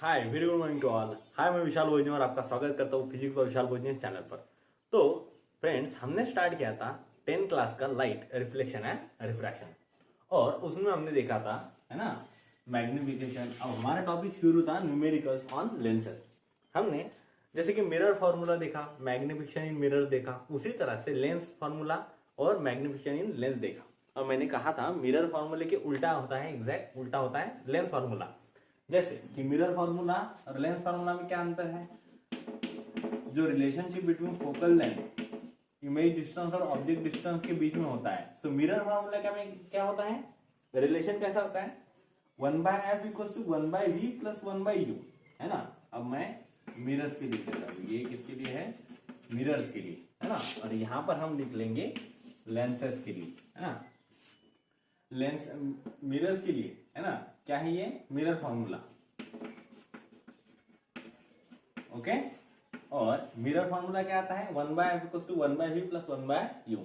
Hi very good morning to all. Hi, मैं विशाल भोजनी और आपका स्वागत करता हूँ फिजिक्स और विशाल भोजनी चैनल पर। तो फ्रेंड्स, हमने स्टार्ट किया था 10th क्लास का लाइट रिफ्लेक्शन एंड रिफ्रैक्शन, और उसमें हमने देखा था, है ना, मैग्निफिकेशन। अब हमारा टॉपिक शुरू था न्यूमेरिकल्स ऑन लेंसेज। हमने जैसे कि मिरर फॉर्मूला देखा, मैग्निफिकेशन इन मिरर्स देखा, उसी तरह से लेंस फॉर्मूला और मैग्निफिकेशन इन लेंस देखा। और मैंने कहा था मिरर फॉर्मूले के उल्टा होता है, एग्जैक्ट उल्टा होता है लेंस फॉर्मूला। जैसे कि मिरर फार्मूला और लेंस फार्मूला में क्या अंतर है? जो relationship between focal length, image distance और ऑब्जेक्ट डिस्टेंस के बीच में होता है। सो मिरर फार्मूला क्या होता है? रिलेशन कैसा होता है? 1/f equals to 1/v plus 1/u, है ना। अब मैं मिरर्स के लिए लिखता हूं, ये किसके लिए है? मिरर्स के लिए, है ना। और यहां पर हम लिख लेंगे लेंसेस के लिए, है ना। लेंस मिरर्स के लिए, है ना। क्या है ये? Mirror formula, okay. और मिरर फॉर्मूला क्या आता है? 1/f equals to 1/v plus 1/u।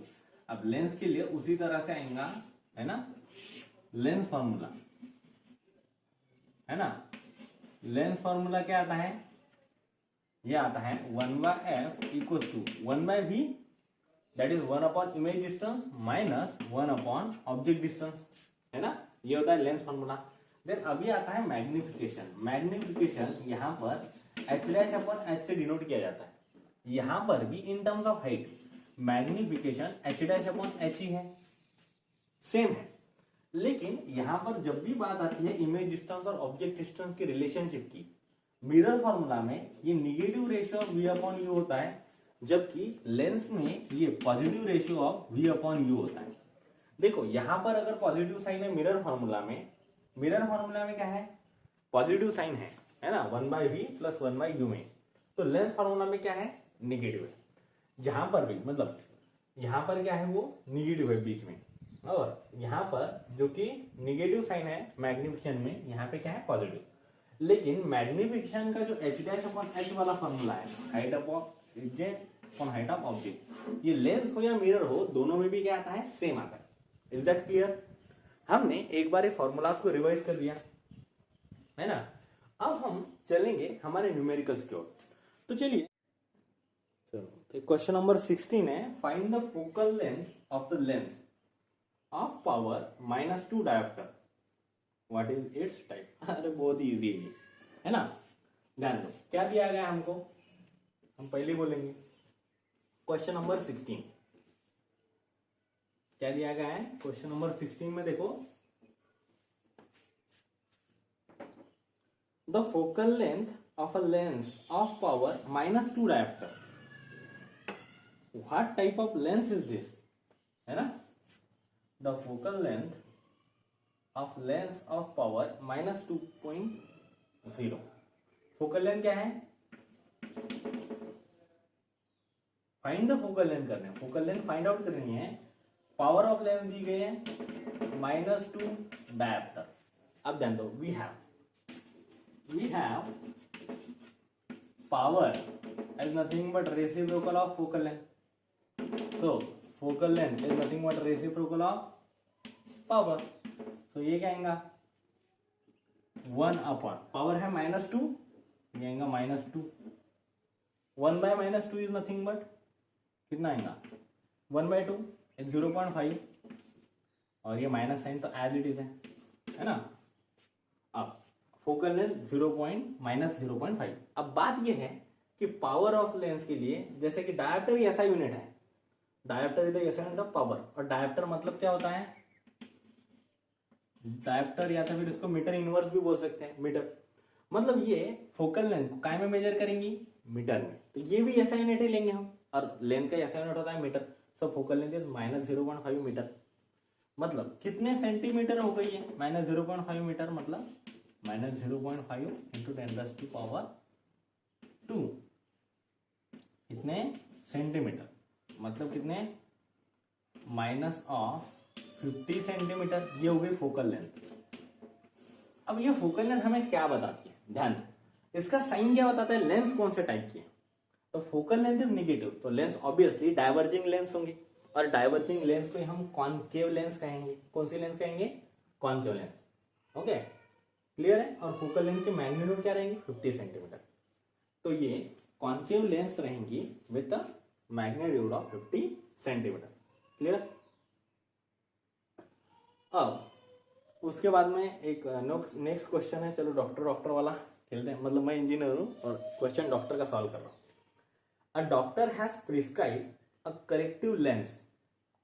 अब लेंस के लिए उसी तरह से आएगा, है ना। लेंस फॉर्मूला, है ना। लेंस फॉर्मूला क्या आता है? ये आता है 1/f equals to 1/v, that is 1 upon image distance minus 1 upon object distance, है ना। ये होता है लेंस फॉर्मूला। देन अभी आता है मैग्निफिकेशन। मैग्निफिकेशन यहां पर h डैश अपॉन h से डिनोट किया जाता है। यहां पर भी in terms of height magnification h dash upon h ही है, सेम है। लेकिन यहां पर जब भी बात आती है इमेज डिस्टेंस और ऑब्जेक्ट डिस्टेंस के रिलेशनशिप की, मिरर फॉर्मूला में ये negative ratio of v upon u होता है, जबकि लेंस में ये positive ratio of v upon u होता है। देखो यहां पर अगर पॉजिटिव साइन है मिरर फॉर्मूला में, क्या है? पॉजिटिव साइन है ना, 1/v प्लस 1/u में। तो लेंस फॉर्मूला में क्या है? निगेटिव है। जहां पर भी मतलब यहां पर क्या है? वो निगेटिव है बीच में, और यहां पर जो कि निगेटिव साइन है मैग्निफिकेशन में, यहां पे क्या है? पॉजिटिव। लेकिन मैग्निफिकेशन का जो h डैश अपॉन h वाला फॉर्मूला है, height upon height of object, ये लेंस हो या मिरर हो, दोनों में भी क्या आता है? सेम आता है। Is that clear? हमने एक बार ये फॉर्मूलाज को रिवाइज कर लिया, है ना। अब हम चलेंगे हमारे न्यूमेरिकल्स की ओर। तो चलिए, चलो तो क्वेश्चन नंबर 16 है, find the focal length of the lens of power -2 dioptre, what is it's type. अरे बहुत ही इजी है ना। ध्यान दो क्या दिया गया हमको, हम पहले बोलेंगे। क्वेश्चन नंबर 16 क्या दिया गया है? क्वेश्चन नंबर 16 में देखो, the focal length of a lens of power -2 dioptre, what type of lens is this, है ना। The focal length of lens of power -2.0, focal length क्या है? फाइंड द फोकल लेंथ करना है, फोकल लेंथ फाइंड आउट करनी है। Power of lens दी गई है -2 डायोप्टर। अब ध्यान दो, we have power is nothing but reciprocal of focal length. So focal length is nothing but reciprocal of power. So ये क्या आएगा? 1 अपॉन पावर है -2, ये आएगा -2। 1/-2 इज नथिंग बट कितना आएगा? 1/2 इज 0.5, और ये माइनस साइन तो एज इट इज है ना। अब फोकल लेंथ -0.5। अब बात ये है कि पावर ऑफ लेंस के लिए, जैसे कि डायोप्टर ऐसा यूनिट है, डायोप्टर इज द ऐसा यूनिट ऑफ पावर। और डायोप्टर मतलब क्या होता है? डायोप्टर या तो फिर इसको मीटर इनवर्स भी बोल सकते हैं। मीटर मतलब ये फोकल लेंथ को काय में मेजर करेंगी? मीटर में। तो ये भी ऐसा यूनिट ही लेंगे हम, और लेंथ का ऐसा यूनिट होता है metre. So focal length is -0.5 metre. मतलब कितने सेंटीमीटर हो गई है? -0.5 मीटर मतलब -0.5 इंटू 10⁻², कितने सेंटीमीटर, मतलब कितने? -50 सेंटीमीटर। ये हो गई फोकल लेंथ। अब ये फोकल लेंथ हमें क्या बताती है? ध्यान दो, इसका साइन क्या बताता है? लेंस कौन से टाइप की है। तो फोकल लेंथ इज निगेटिव, तो लेंस ऑब्वियसली डाइवर्जिंग लेंस होंगे, और डाइवर्जिंग लेंस को हम कॉनकेव लेंस कहेंगे। कौन सी लेंस कहेंगे? Concave lens, okay. क्लियर है। और फोकल लेंथ की मैग्नीट्यूड क्या रहेंगी 50 सेंटीमीटर। तो ये कॉन्केव लेंस रहेंगी with magnitude of 50 centimetre. Clear. अब उसके बाद में एक नेक्स्ट क्वेश्चन है, चलो डॉक्टर वाला खेलते हैं, मतलब मैं इंजीनियर हूं और क्वेश्चन डॉक्टर का सॉल्व कर रहा हूं। A doctor has prescribe a corrective lens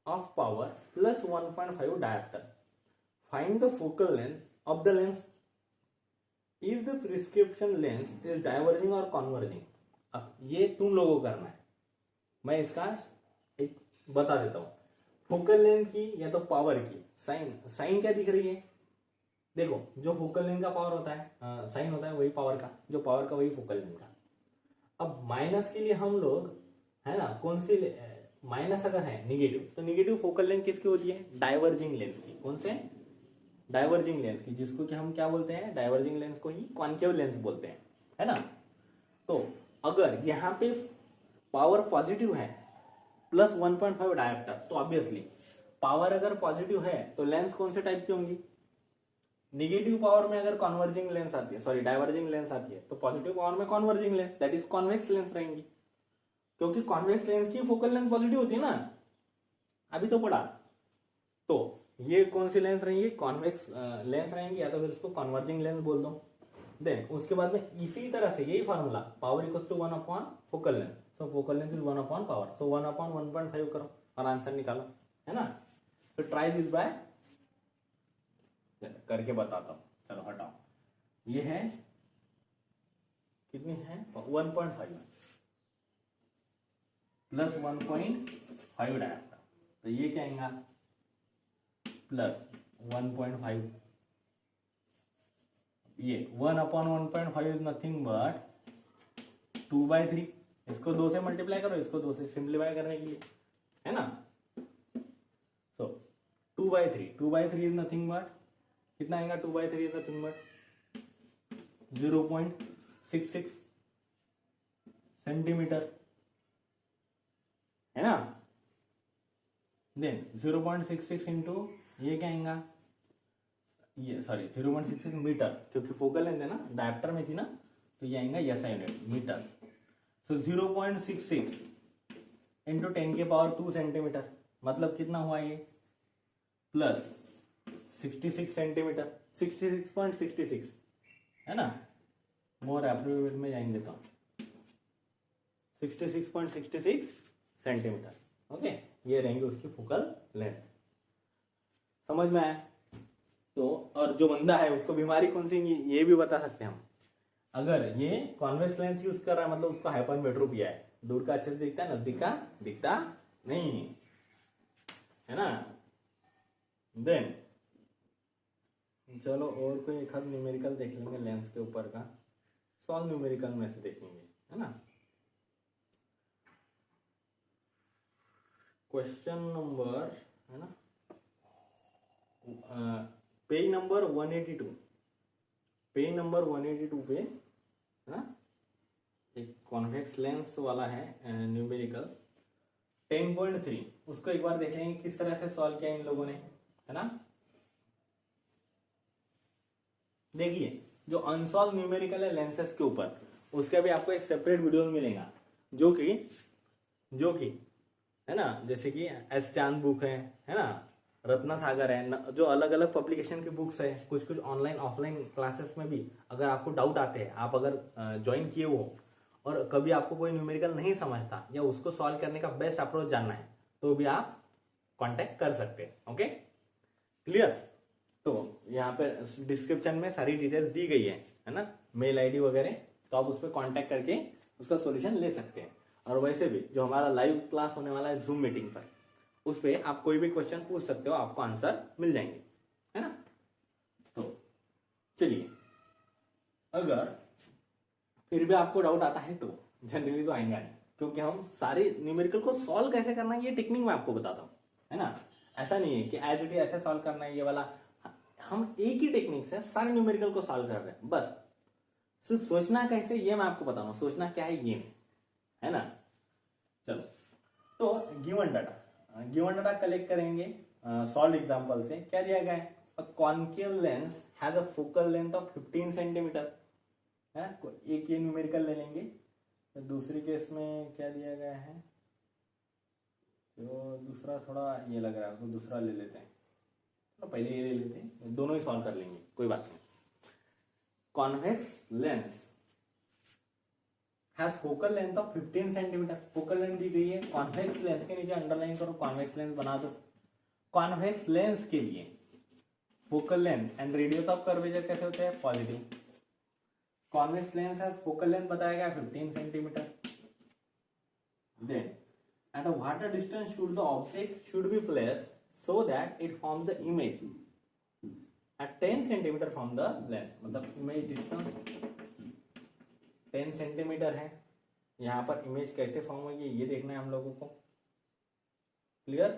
of power plus 1.5 dioptre, find the focal length of the lens, is the prescription lens is diverging और कॉन्वर्जिंग। अब ये तुम लोगों को करना है, मैं इसका एक बता देता हूं। फोकल लेंथ की या तो पावर की साइन क्या दिख रही है, देखो जो फोकल लेंथ का पावर होता है साइन होता है वही पावर का, जो पावर का वही फोकल लेंथ का। अब माइनस के लिए हम लोग है ना कौन सी माइनस अगर है निगेटिव, तो निगेटिव फोकल लेंथ किसकी होती है, डाइवर्जिंग लेंस की। कौन से, डाइवर्जिंग लेंस की, जिसको कि हम क्या बोलते हैं, डाइवर्जिंग लेंस को ही कॉन्केव लेंस बोलते हैं, है ना। तो अगर यहाँ पे पावर पॉजिटिव है प्लस 1.5 डायप्टर, तो ऑब्वियसली पावर अगर पॉजिटिव है तो लेंस कौन से टाइप की होंगी, निगेटिव पावर में अगर कॉन्वर्जिंग लेंस आती है, सॉरी डाइवर्जिंग लेंस आती है, तो पॉजिटिव पावर में converging lens that is convex lens रहेंगी, क्योंकि कॉन्वेक्स लेंस की फोकल लेंथ पॉजिटिव होती है ना, अभी तो पढ़ा। तो ये कौन सी लेंस रहेंगी, कॉन्वेक्स लेंस रहेंगी, या तो फिर उसको कॉन्वर्जिंग लेंस बोल दो। देन उसके बाद में इसी तरह से यही formula, power equals to 1 upon focal length, so focal length is 1 upon power, so 1 upon 1.5 करो और आंसर निकालो, है ना। तो ट्राई दिस बाय करके बताता हूं, चलो हटाओ। ये है कितनी है 1.5 प्लस 1.5 डायप्टर, तो ये क्या आएगा प्लस 1.5, ये 1 अपॉन 1.5 इज नथिंग बट 2/3, इसको 2 से मल्टीप्लाई करो, इसको 2 से सिंप्लीफाई करने के लिए, है ना। सो 2/3 इज नथिंग बट कितना आएगा, 2/3 इज नथिंग बट 0.66 सेंटीमीटर, है ना। देन 0.66 इंटू ये क्या आएगा, ये सॉरी 0.66 मीटर, क्योंकि फोकल लेंथ है ना, डायप्टर में थी ना, तो ये आएगा एसआई यूनिट मीटर। सो 0.66 इंटू 10 के पावर 2 सेंटीमीटर, मतलब कितना हुआ ये प्लस 66 सेंटीमीटर, 66.66, है ना, मोर एप्रोप्रिएट में जाएंगे तो 66.66 सेंटीमीटर। ओके, ये रहेंगे उसकी फोकल लेंथ, समझ में आया। तो और जो बंदा है उसको बीमारी कौन सी, ये भी बता सकते हैं हम। अगर ये कॉन्वेक्स लेंस यूज कर रहा है मतलब उसको हाइपरमेट्रोपिया है, दूर का अच्छे से दिखता है, नजदीक का दिखता नहीं, है ना। देन चलो और कोई एक आध न्यूमेरिकल देख लेंगे लेंस के ऊपर का, सॉल्व न्यूमेरिकल में से देखेंगे, है ना। क्वेश्चन नंबर, है ना, पेज नंबर 182, पेज नंबर 182 पे, है ना, एक कॉन्वेक्स लेंस वाला है न्यूमेरिकल 10.3, उसको एक बार देख लेंगे किस तरह से सॉल्व किया इन लोगों ने, है ना। देखिए जो अनसॉल्व न्यूमेरिकल है लेंसेस के ऊपर, उसका भी आपको एक सेपरेट वीडियो मिलेगा, जो कि है ना, जैसे कि एस चांद बुक है ना, रत्ना सागर है, जो अलग अलग पब्लिकेशन की बुक्स है, कुछ ऑनलाइन ऑफलाइन क्लासेस में भी अगर आपको डाउट आते हैं, आप अगर ज्वाइन किए हो और कभी आपको कोई न्यूमेरिकल नहीं समझता या उसको सॉल्व करने का बेस्ट अप्रोच जानना है, तो भी आप कांटेक्ट कर सकते हैं। Okay, clear. तो यहाँ पे डिस्क्रिप्शन में सारी डिटेल्स दी गई है ना, मेल आईडी वगैरह, तो आप उस पर कॉन्टेक्ट करके उसका सॉल्यूशन ले सकते हैं। और वैसे भी जो हमारा लाइव क्लास होने वाला है जूम मीटिंग पर, उस पर आप कोई भी क्वेश्चन पूछ सकते हो, आपको आंसर मिल जाएंगे, है ना। तो चलिए, अगर फिर भी आपको डाउट आता है तो जनरली तो आएगा नहीं, क्योंकि हम सारे न्यूमेरिकल को सॉल्व कैसे करना है ये टेक्निक मैं आपको बताता हूँ, है ना। ऐसा नहीं है कि एज इट इज ऐसे सॉल्व करना है ये वाला, हम एक ही टेक्निक से सारे न्यूमेरिकल को सॉल्व कर रहे हैं, बस सिर्फ सोचना कैसे ये मैं आपको बता रहा हूँ, सोचना क्या है ये, है ना। चलो, तो गिवन डाटा कलेक्ट करेंगे सॉल्व एग्जांपल से, क्या दिया गया है a concave lens has a focal length of 15 centimetre है। एक ये न्यूमेरिकल ले लेंगे। तो दूसरी केस में क्या दिया गया है, तो दूसरा थोड़ा ये लग रहा है तो दूसरा ले लेते हैं, तो पहले ये ले लेते हैं, दोनों ही सॉल्व कर लेंगे, कोई बात नहीं। Convex lens has focal length of 15 centimetre, focal length दी गई है। कॉन्वेक्स लेंस के नीचे अंडरलाइन करो, कॉन्वेक्स लेंस बना दो। कॉन्वेक्स लेंस के लिए focal length and radius of curvature कैसे होते हैं, positive. Convex lens has focal length बताया गया 15 centimetre. Then at a water distance should the object should be placed so that it forms the image at 10 centimeter from the lens, मतलब image distance 10 centimetre है। यहाँ पर image कैसे form होगी ये देखना है हम लोगों को, clear.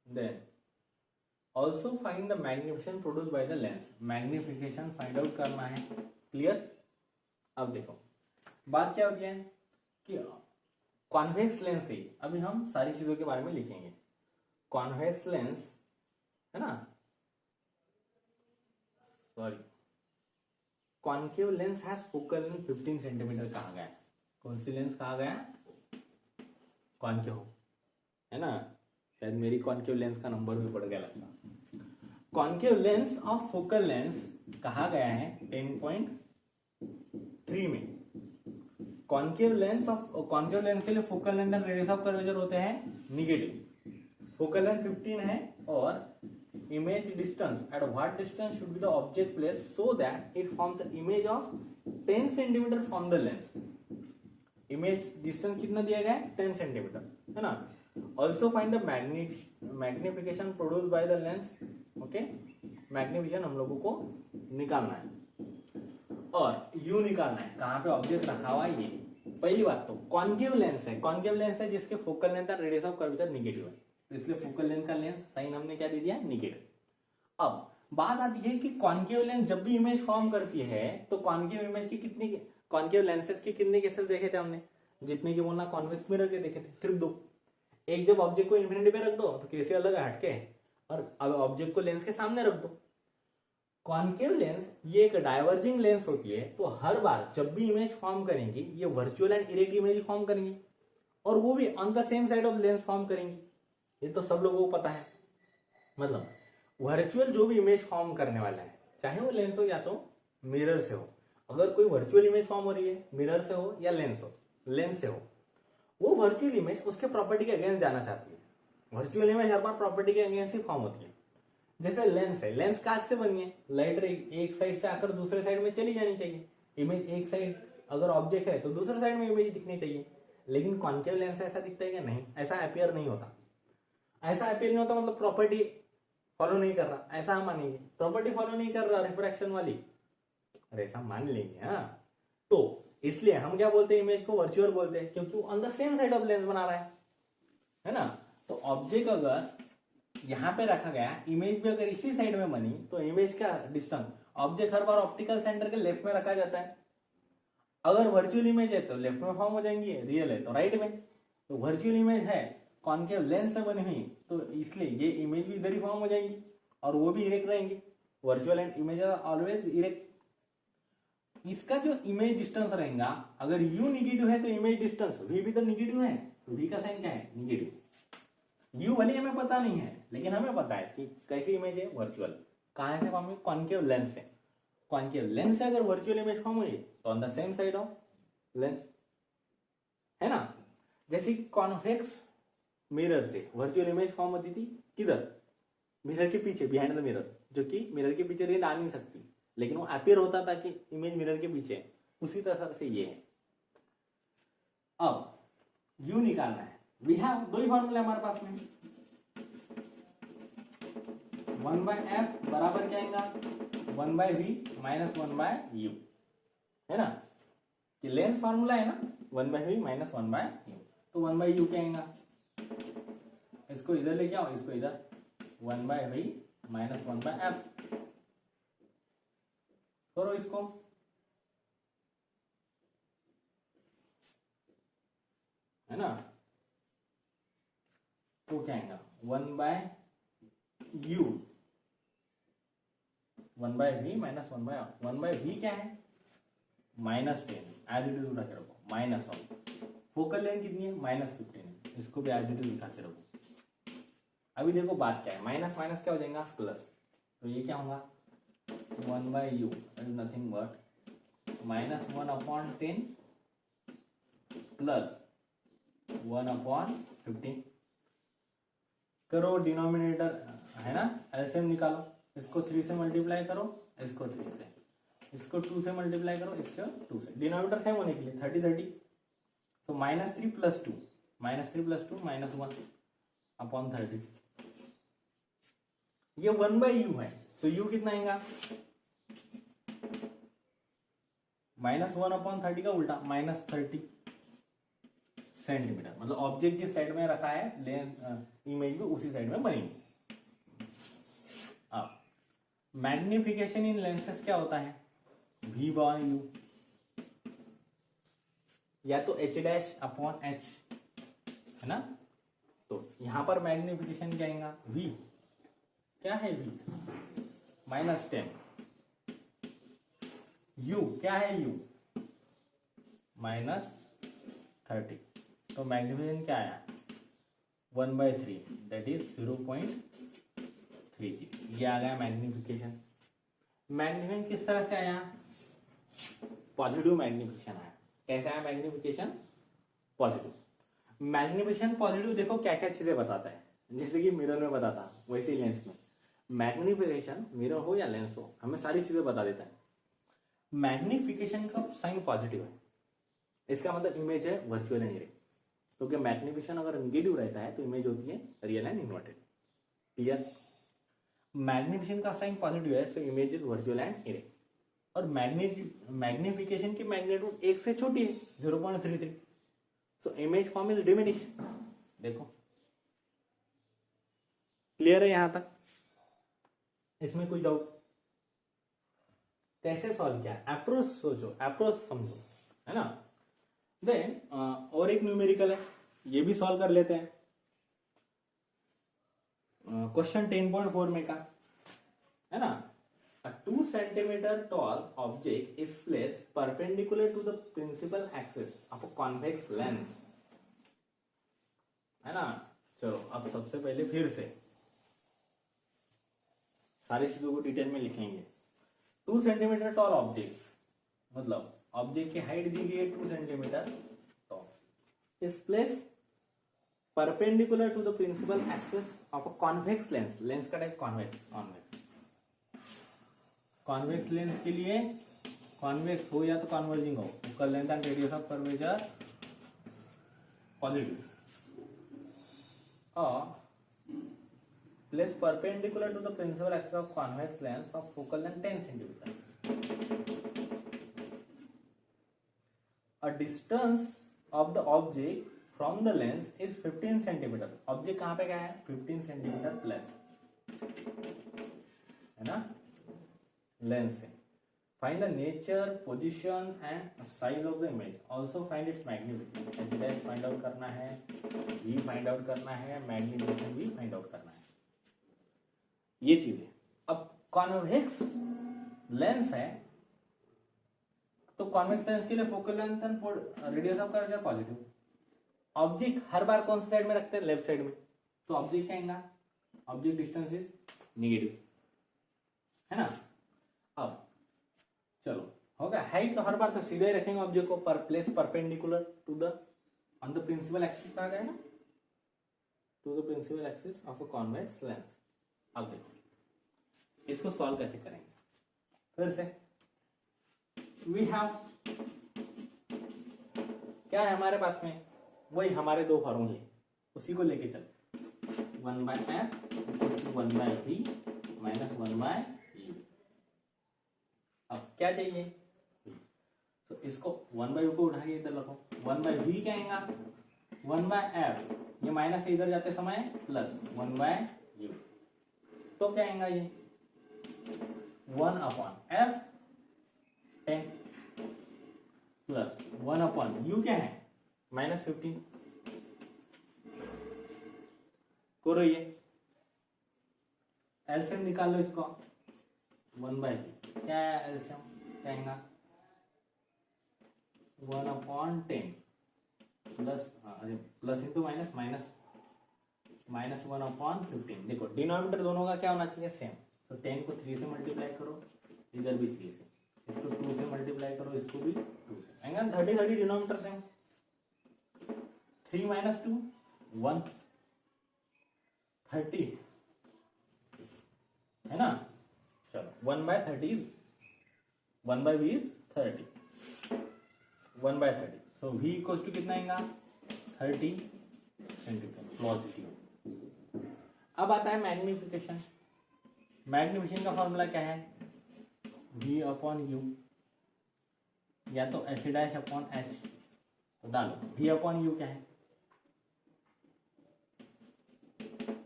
Then also find the magnification produce by the lens, magnification find out करना है, क्लियर। अब देखो बात क्या होती है कि कॉन्वेक्स लेंस थी, अभी हम सारी चीजों के बारे में लिखेंगे। कॉन्वेक्स लेंस है ना, sorry, concave lens has focal length 15 centimetre कहा गया है। कौन सी लेंस कहा गया, कॉन्केव है ना, शायद मेरी कॉन्केव लेंस का नंबर भी पड़ गया लगता। Concave lens of focal lens कहा गया है 10.3 में। कॉन्केव लेंस के लिए focal length and radius of curvature होते हैं निगेटिव। फोकल लेंथ 15 है और image distance at what distance should be the object place so that it forms the image of 10 centimetre from the lens. Image distance कितना दिया गया है, 10 centimetre है ना। Also find the magnification produce by the lens, okay. Magnification हम लोगों को निकालना है और यू निकालना है, कहां पे ऑब्जेक्ट रखा हुआ है ये। पहली बात तो कॉन्केव लेंस है, कॉन्केव लेंस है जिसके फोकल लेंथ और रेडियस ऑफ कर्वेचर निगेटिव है, तो इसलिए फोकल लेंथ का लेंस साइन हमने क्या दे दिया, निगेटिव। अब बात आती है कि कॉन्केव लेंस जब भी इमेज फॉर्म करती है तो कॉन्केव इमेज की कितनी, कॉन्केव लेंसेज के कितने केसेस देखे थे हमने, जितने की बोलना कॉन्वेक्स मिरर के देखे थे, सिर्फ 2। एक जब ऑब्जेक्ट को इन्फिनिटी पे रख दो तो केस अलग है हटके, और अब ऑब्जेक्ट को लेंस के सामने रख दो। कॉन्केव लेंस ये एक डाइवर्जिंग लेंस होती है, तो हर बार जब भी इमेज फॉर्म करेंगी ये virtual and erect image form करेंगी, और वो भी on the same side of lens form करेंगी। ये तो सब लोगों को पता है। मतलब वर्चुअल जो भी इमेज फॉर्म करने वाला है, चाहे वो लेंस हो या तो मिरर से हो, अगर कोई वर्चुअल इमेज फॉर्म हो रही है मिरर से हो या लेंस से हो, वो वर्चुअल इमेज उसके प्रॉपर्टी के अगेंस्ट जाना चाहती है। वर्चुअल इमेज हर बार प्रॉपर्टी के अगेंस्ट ही फॉर्म होती है। जैसे लेंस है, लेंस कांच से बनी है, लाइट एक साइड से आकर दूसरे साइड में चली जानी चाहिए, इमेज एक साइड अगर ऑब्जेक्ट है तो दूसरे साइड में इमेज दिखनी चाहिए। लेकिन कॉन्केव लेंस से ऐसा दिखता है क्या, नहीं, ऐसा अपियर नहीं होता। ऐसा अपियर नहीं होता मतलब प्रॉपर्टी फॉलो नहीं कर रहा, ऐसा हम मानेंगे। प्रॉपर्टी फॉलो नहीं कर रहा रिफ्रैक्शन वाली, अरे ऐसा मान लेंगे। हाँ, तो इसलिए हम क्या बोलते हैं, इमेज को वर्चुअल बोलते हैं, क्योंकि वो on the same side of lens बना रहा है ना। तो ऑब्जेक्ट अगर यहां पे रखा गया, इमेज भी अगर इसी साइड में बनी, तो इमेज का डिस्टेंस, ऑब्जेक्ट हर बार ऑप्टिकल सेंटर के लेफ्ट में रखा जाता है। अगर वर्चुअल इमेज है तो लेफ्ट में फॉर्म हो जाएंगी, रियल है तो राइट में। तो वर्चुअल इमेज है कॉन्केव लेंस से बनी हुई, तो इसलिए ये इमेज भी इधर ही फॉर्म हो जाएंगी और वो भी इरेक्ट रहेंगी। Virtual and image are always erect. इसका जो इमेज डिस्टेंस रहेगा, अगर यू निगेटिव है तो इमेज डिस्टेंस वी भी तो निगेटिव है, तो वी का साइन क्या है, निगेटिव। यू भले हमें पता नहीं है, लेकिन हमें पता है कि कैसी इमेज है, वर्चुअल। कहां से फॉर्म हुई, कॉन्केव लेंस से। कॉन्केव लेंस से अगर वर्चुअल इमेज फॉर्म हुई तो on the same side of lens, है ना। जैसे कॉन्वेक्स मिरर से वर्चुअल इमेज फॉर्म होती थी, किधर, मिरर के पीछे, बिहाइंड द मिरर, जो कि मिरर के पीछे रेंज आ नहीं सकती, लेकिन वो अपीयर होता था कि इमेज मिरर के पीछे है। उसी तरह से ये है। अब यू निकालना है, वी हैव दो ही फॉर्मूला हमारे पास में, 1/f बराबर क्या आएगा, 1/v माइनस 1/u, है ना। ये लेंस फॉर्मूला है ना, 1/v माइनस 1/u, तो 1/u क्या आएगा, इसको इधर लेके आओ, इसको इधर, 1/v माइनस 1/f करो इसको, है ना। तो क्या आएगा, 1/v you, 1/v minus 1/v क्या है -10, एज इट इज उठा के रखो, माइनस ऑफ फोकल लेंथ कितनी है -15, इसको भी एज इट इज उठा के रखो। अभी देखो बात क्या है, माइनस माइनस क्या हो जाएगा प्लस, तो ये क्या होगा 1/u is nothing but -1/10 plus 1/15। करो डिनोमिनेटर है ना, एलसीएम निकालो, इसको 3 से मल्टीप्लाई करो, इसको 3 से, इसको 2 से मल्टीप्लाई करो, इसको 2 से, डिनोमिनेटर सेम होने के लिए 30 तो -3 + 2 -1/30, ये 1/u है। सो u कितना आएगा -1/30 का उल्टा -30 सेंटीमीटर, मतलब ऑब्जेक्ट जिस साइड में रखा है लेंस इमेज भी उसी साइड में बनेगी। अब मैग्निफिकेशन इन लेंसेस क्या होता है v/u, या तो h'/h है ना, तो यहां पर मैग्निफिकेशन क्या आएगा v, क्या है v -10, u क्या है u -30, तो मैग्निफिकेशन क्या आया 1/3 दैट इज 0.33, ये आ गया मैग्निफिकेशन। मैग्निफिकेशन किस तरह से आया, पॉजिटिव मैग्निफिकेशन आया। कैसे आया मैग्निफिकेशन पॉजिटिव, मैग्निफिकेशन पॉजिटिव देखो क्या क्या चीजें बताता है, जैसे कि मिरर में बताता वैसे ही लेंस में मैग्निफिकेशन, मिरर हो या लेंस हो हमें सारी चीजें बता देता है। मैग्निफिकेशन का साइन पॉजिटिव है, इसका मतलब इमेज है वर्चुअल एंड रियल, क्योंकि मैग्निफिकेशन अगर निगेटिव रहता है तो इमेज होती है real and inverted. Clear, magnification का साइन पॉजिटिव है, so image is virtual and real. और मैग्निफिकेशन की मैग्नीट्यूड 1 से छोटी है 0.33, so image form is diminish. देखो क्लियर है यहां तक, इसमें कोई डाउट? कैसे सॉल्व किया, अप्रोच सोचो, अप्रोच समझो, है ना। देन और एक न्यूमेरिकल है, ये भी सॉल्व कर लेते हैं। क्वेश्चन 10.4 में का है ना, a 2 centimeter tall object is placed perpendicular to the principal axis of a convex lens, है ना। चलो अब सबसे पहले फिर से सारी चीजों को डिटेल में लिखेंगे। 2 सेंटीमीटर टॉल ऑब्जेक्ट, मतलब ऑब्जेक्ट की हाइट दी गई है 2 centimetre tall, is place perpendicular to the principal axis of a convex lens. Lens का टाइप कॉन्वेक्स लेंस के लिए कॉन्वेक्स हो या तो कॉन्वर्जिंग हो, उसका length and radius of curvature positive, और place perpendicular to the principal axis of convex lens of focal length 10 centimetre. A distance of the object from the lens is 15 centimeter. Object कहां पे गया है 15 centimetre plus, है ना, lens से। Find the nature, position and size of the image, also find its magnification. H dash find out करना है, we find out करना है, मैग्निफिकेशन भी फाइंड आउट करना है, ये चीजें। अब कॉन्वेक्स लेंस है तो कॉन्वेक्स लेंस के लिए focal length and radius of curvature positive. Object हर बार कौन सी साइड में रखते हैं, लेफ्ट साइड में, तो ऑब्जेक्ट क्या आएगा, ऑब्जेक्ट डिस्टेंस इज नेगेटिव, है ना। अब चलो हो गया, हाइट तो हर बार तो सीधे ही रखेंगे ऑब्जेक्ट को, पर place perpendicular to the on the principal axis कहा गया ना, to the principal axis of a convex lens. अब देखो इसको सॉल्व कैसे करेंगे, फिर से वी हैव, क्या है हमारे पास में, वही हमारे दो फॉर्मूले, उसी को लेके चल, 1/f = 1/v - 1/u। अब क्या चाहिए, तो इसको 1/u को उठा के इधर रखो, 1/v क्या आएगा 1/f, ये माइनस से इधर जाते समय प्लस 1/u, तो क्या आएगा ये 1/f 10 प्लस 1/u क्या है -15 करो ये, एलसीएम निकाल लो इसको, 1/v क्या है एलसीएम, क्या आएगा 1/10 plus plus into minus minus 1/15। देखो डिनोमिनेटर दोनों का क्या होना चाहिए सेम, तो 10 को 3 से मल्टीप्लाई करो, इधर भी 3 से, इसको 2 से मल्टीप्लाई करो, इसको भी 2 से, आएगा 30 डिनोमिनेटर सेम। 3 - 2 1 30 है ना। चलो 1/30 1/v is 30, 1/30, so v equals to कितना आएगा 30 सेंटीमीटर पॉजिटिव। अब आता है मैग्निफिकेशन। मैग्निफिकेशन का फॉर्मूला क्या है, v/u, या तो h'/h, तो डालो v/u क्या है,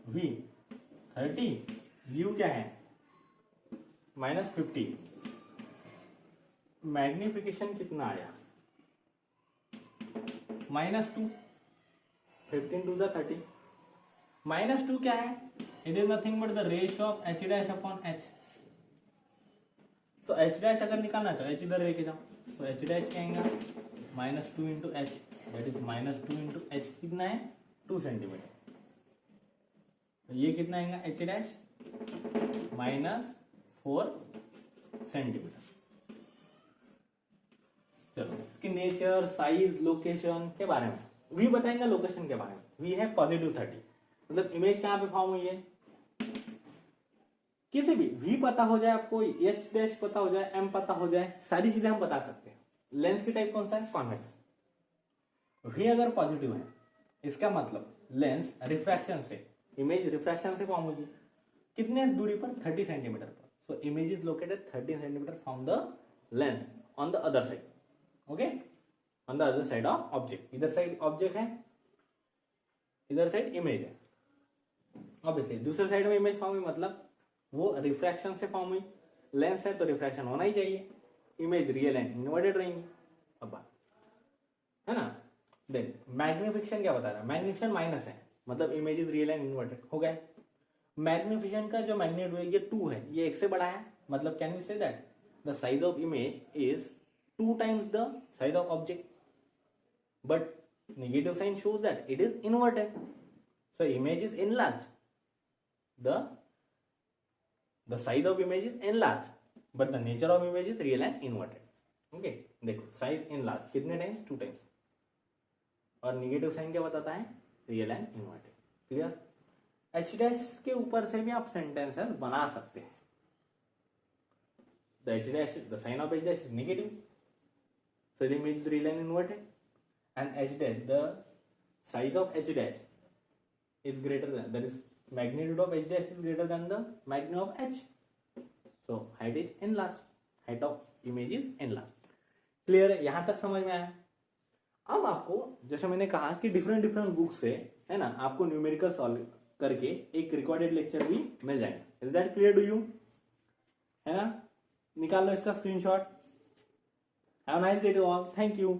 v 30, u क्या है -50। मैग्निफिकेशन कितना आया -2, 15 to the 30, -2 क्या है, it is nothing but the ratio of h'/h। So h' अगर निकालना है तो h इधर लेके जाओ, तो h' क्या आएगा -2 into h, that is -2 into h कितना है 2 सेंटीमीटर, तो ये कितना आएगा h' -4 सेंटीमीटर। चलो इसकी नेचर, साइज, लोकेशन के बारे में v बताएंगे, लोकेशन के बारे में v है +30, मतलब इमेज कहां पे फॉर्म हुई है, किसी भी v पता हो जाए आपको, h' पता हो जाए, m पता हो जाए, सारी चीजें हम बता सकते हैं। लेंस की टाइप कौन सा है, कॉन्वेक्स। v अगर पॉजिटिव है इसका मतलब लेंस रिफ्रैक्शन से, इमेज रिफ्रैक्शन से फॉर्म होगी, कितने दूरी पर 30 सेंटीमीटर पर, so image is located 30 centimetre from the lens on the other side, okay, on the other side of object. इधर साइड ऑब्जेक्ट है, इधर साइड इमेज है, ऑब्वियसली दूसरे साइड में इमेज फॉर्म हुई, मतलब वो रिफ्रैक्शन से फॉर्म हुई, लेंस है तो रिफ्रैक्शन होना ही चाहिए, इमेज रियल एंड इन्वर्टेड रहेंगी। अब बात है ना, देन मैग्निफिकेशन क्या बता रहा है, मैग्निफिकेशन माइनस है, मतलब image is real and inverted हो गए। मैग्निफिकेशन का जो मैग्नीट्यूड है ये 2 है, ये 1 से बड़ा है, मतलब can we say that the size of image is 2 times the size of object, but negative sign shows that it is inverted, so image is enlarged, the size of image is enlarged, but the nature of image is real and inverted, okay। देखो size enlarged कितने times, 2 times, और negative sign क्या बताता है, real and inverted, clear. h' के ऊपर से भी आप सेंटेंसेस बना सकते हैं, the h', the sign of h' is negative, so the image is real and inverted, and h', the size of h' is greater than, that is magnitude of h' is greater than the magnitude of h, so height is enlarged, height of image is enlarged, clear है, यहां तक समझ में आया। अब आपको जैसे मैंने कहा कि डिफरेंट बुक से है ना, आपको न्यूमेरिकल सॉल्व करके एक रिकॉर्डेड लेक्चर भी मिल जाएगा। Is that clear to you, है ना, निकाल लो इसका screenshot. Have a nice day to all, thank you.